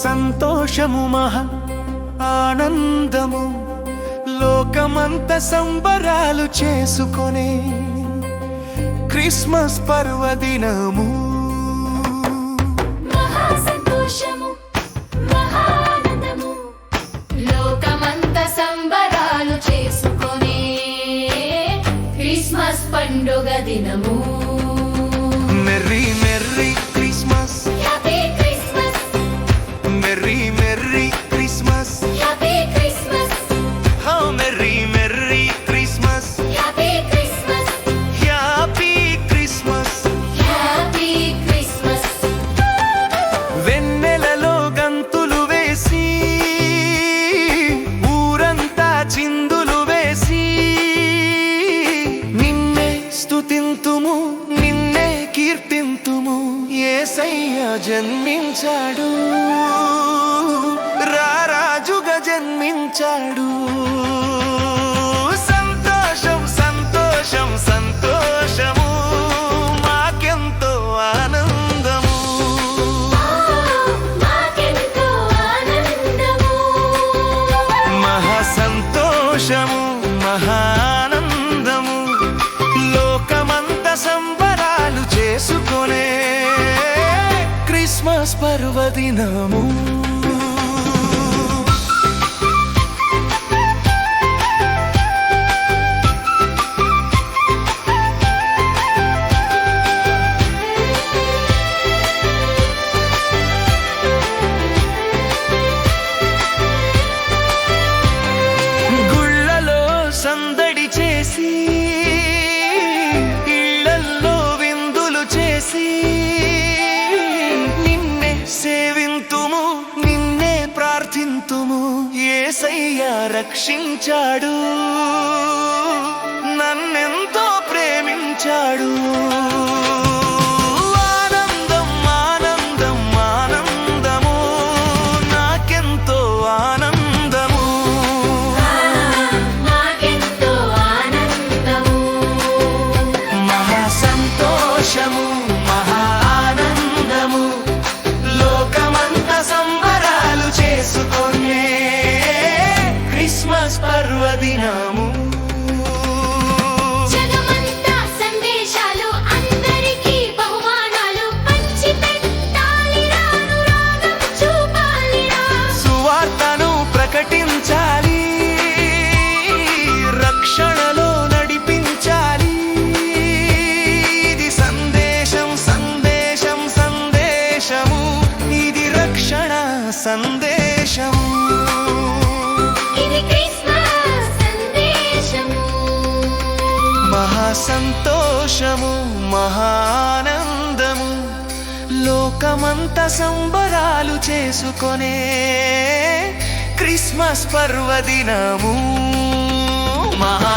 సంతోషము మహా ఆనందము లోకమంత సంబరాలు చేసుకొనే క్రిస్మస్ పర్వదినము. మహా సంతోషము మహా ఆనందము లోకమంత సంబరాలు చేసుకొనే క్రిస్మస్ పండుగ దినము. Merry merry Christmas, happy Christmas, merry merry Christmas, happy Christmas, how merry merry Christmas, happy Christmas, happy Christmas. Happy Christmas. వెన్నెలలో గంతులు వేసి ఊరంతా చిందులు వేసి నిన్నే స్తుతింతుము నిన్నే కీర్తింతుము. యేసయ్య జన్మించాడు, రారాజుగా జన్మించాడు. సంతోషం సంతోషం సంతోషము మాకెంతో ఆనందము. మాకెంతో ఆనందము. మహా సంతోషము మహానందము లోకమంత సంబరాలు చేసుకొనే క్రిస్మస్ పర్వదినము. గుళ్ళలో సందడి చేసి ఇళ్ళల్లో విందులు చేసి నిన్నే సేవింతుము నిన్నే ప్రార్థింతుము. యేసయ్య రక్షించాడు, నన్నెంతో ప్రేమించాడు. ఆనందం ఆనందం ఆనందము నాకెంతో ఆనందము. మాకెంతో ఆనందము. మహా సంతోషము మహా ఆనందము లోకమంత సంబరాలు చేసుకొనే క్రిస్మస్ పర్వదినము. జగమంతా సందేశాలు అందరికీ బహుమానాలు పంచి పెట్టాలి రాను రాగం చూపాలిరా. సువార్తను ప్రకటించాలి, రక్షణలో నడిపించాలి. ఇది సందేశం సందేశం సందేశము, ఇది రక్షణ సందేశము. ఇది క్రిస్మస్ సందేశము. మహా సంతోషము మహానందము లోకమంత సంబరాలు చేసుకొనే క్రిస్మస్ పర్వదినము. మహా